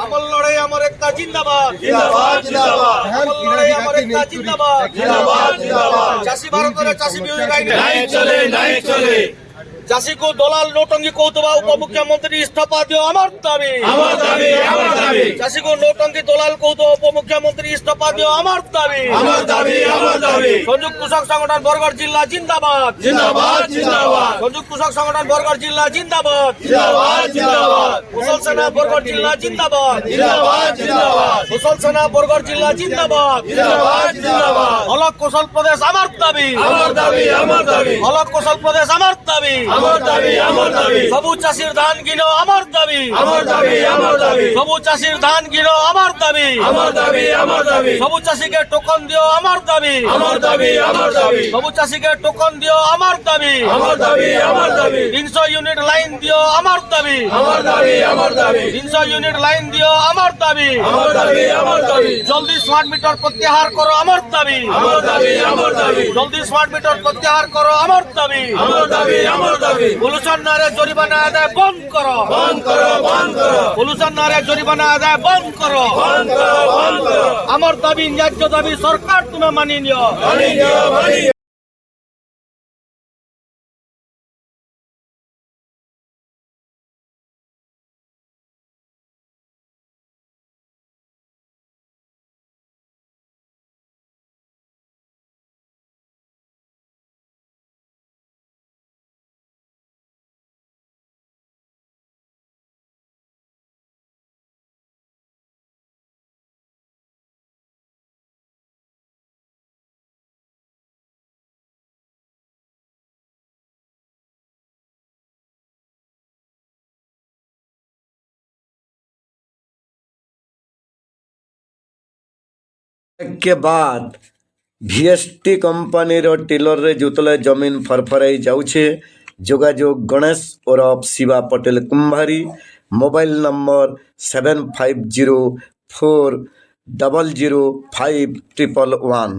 আমল লড়াই আমার একটা জিন্দাবাদ, আমল লড়াই আমার একটা জিন্দাবাদ, চাষী ভারতের চাষী বিরোধী আইন চাষী को दलाल नौटंकी কৌতুবা उपमुख्यमंत्री इस्तीफा दियो আমার দাবি, চাষী को नौटंकी दलाल কৌতুবা उपमुख्यमंत्री इस्तीफा दियो আমার দাবি। संयुक्त कृषक संगठन बरगढ़ जिला जिंदाबाद, संयुक्त कृषक संगठन बरगढ़ जिला जिंदाबाद, कुशल सेना बरगढ़ जिला जिंदाबाद, कुशल सेना बरगढ़ जिला जिंदाबाद, अलग कौशल प्रदेश আমার দাবি, अलग कौशल प्रदेश আমার দাবি, সবু চাষীর ধান কিনো আমার দাবি, সবু চাষীর ধান কিনো আমার দাবি, সবু চাষীকে টোকন দিও আমার দাবি, সবু চাষীকে টোকন দিও আমার দাবি, 300 ইউনিট লাইন দিও আমার দাবি, 300 ইউনিট লাইন দিও আমার দাবি, জলদি স্মার্ট মিটার প্রত্যাহার করো আমার দাবি, জলদি স্মার্ট মিটার প্রত্যাহার করো আমার দাবি, পলিউশন নারে জরিমানা আদায় বন্ধ করো, পলিউশন নারে জরিমানা আদায় বন্ধ করো, আমার দাবি ন্যায্য দাবি সরকার তুমি মানি নিও। के बाद ভিএসটি কোম্পানির টিলরে জুতলে জমিন ফরফরাই যাচ্ছে। যোগাযোগ গণেশ ওরফ শিবা পটেল কুম্ভারি, মোবাইল নম্বর 7504005111।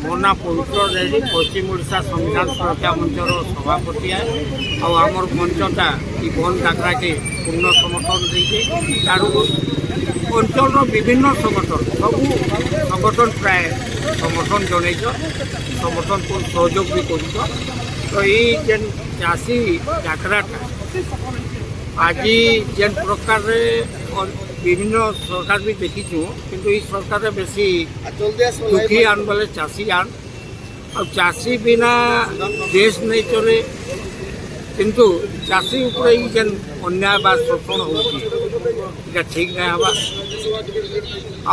ମୋ ନାଁ ପବିତ୍ର ଦେବୀ, ପଶ୍ଚିମ ଓଡ଼ିଶା ସମ୍ବିଧାନ ସୁରକ୍ଷା ମଞ୍ଚର ସଭାପତି ଆଉ ଆମର ମଞ୍ଚଟା ଇ ବନ୍ଦ ଡାକରାକେ ପୂର୍ଣ୍ଣ ସମର୍ଥନ ଦେଇଛେ। ତାରୁ ଅଞ୍ଚଳର ବିଭିନ୍ନ ସଂଗଠନ ସବୁ ସଂଗଠନ ପ୍ରାୟ ସମର୍ଥନ ଜଣେଇଛ, ସମର୍ଥନ ସହଯୋଗ ବି କରୁଛ। ତ ଏଇ ଯେନ୍ ଚାଷୀ ଡାକରାଟା ଆଜି ଯେନ୍ ପ୍ରକାରରେ বিভিন্ন সরকার भी देखीचु, किंतु इस सरकार बेसी दुखी आन बोले चाषी आन और चाषी बिना देश नहीं चले। किंतु चाषी उपरे जेन अन्याय बा शोषण होती ठीक नहीं हवा।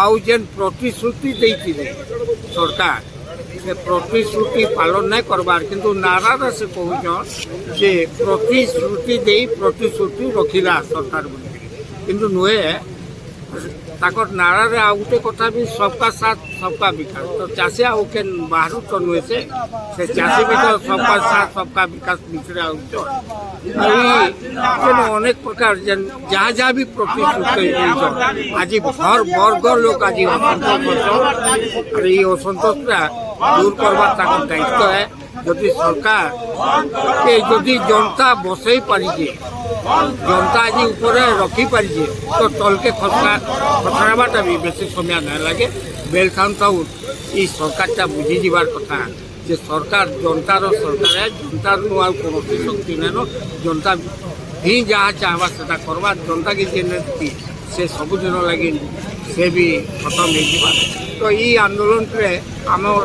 आउ जेन प्रतिश्रुति देती सरकार से प्रतिश्रुति पालन नहीं करबार, किंतु नारा से कहूँ जे प्रतिश्रुति दे प्रतिश्रुति रखिला सरकार बोली, किंतु नुहे ताकर नारा रे आ गोटे कथा भी सबका साथ सबका विकास। तो चाषी आउ के बाहर तो नुहे से चाषी भी तो सबका साथ सबका विकास बिचरे अनेक प्रकार जहाँ जहाँ भी प्रतिश्रुति आज हर वर्ग लोग आज असंतोष और ये असंतोष दूर करवा दायित्व है। यदि सरकार के यदि जनता बसई पारी, जनता आज ऊपर रखी पारी तो तल के खसराबाटा भी बेसी समय नहीं लगे। ବେଲ୍ ଥାଉ ଇ ସରକାରଟା ବୁଝିଯିବାର କଥା ଯେ ସରକାର ଜନତାର ସରକାର ଜନତାରୁ ଆଉ କୌଣସି ଶକ୍ତି ନାଇଁନ ଜନତା ହିଁ ଯାହା ଚାହବା ସେଟା କରବା ଜନତାକେ ଯେନେ ସେ ସବୁଦିନ ଲାଗି ସେ ବି ଖତମ ହେଇଯିବା ତ ଇ ଆନ୍ଦୋଳନରେ ଆମର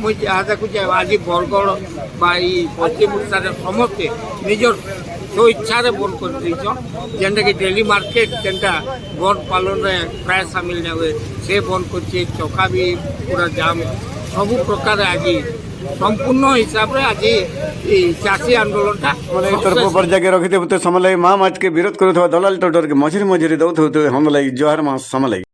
ମୁଁ ଯାହା ଦେଖୁଛେ ଆଜି ବରଗଡ଼ বা এই পশ্চিম ଓଡ଼ିଶାରେ ସମସ୍ତେ ନିଜର ସ୍ୱଇଚ୍ଛାରେ ବନ୍ଦ କରିଦେଇଛନ୍ ଯେନ୍ଟାକି ଡେଲି ମାର୍କେଟ ଯେନ୍ଟା ବନ୍ଦ ପାଲନରେ ପ୍ରାୟ ସାମିଲ ନାଇଁ ହୁଏ ସେ ବନ୍ଦ କରିছে ଚକା ବି ପୁରା ଜାମ୍ ସବୁ ପ୍ରକାର ଆଜି ସମ୍ପୂର୍ଣ୍ଣ ହିସାବରେ ଆଜି এই ଚାଷୀ ଆନ୍ଦୋଳନଟା ମାନେ ଏଇ ତରଫ ପର୍ଯ୍ୟାକେ ରଖିଥିବୁ ତ ସମଲାଇ ମା ମାଛକେ ବିରୋଧ କରୁଥିବା ଦଲାଲ ଟୋଟରକେ ମଝିରେ ମଝିରେ ଦଉଥିବୁ ହମ ଲାଗି ଜୁହାର ମା ସମଲାଇ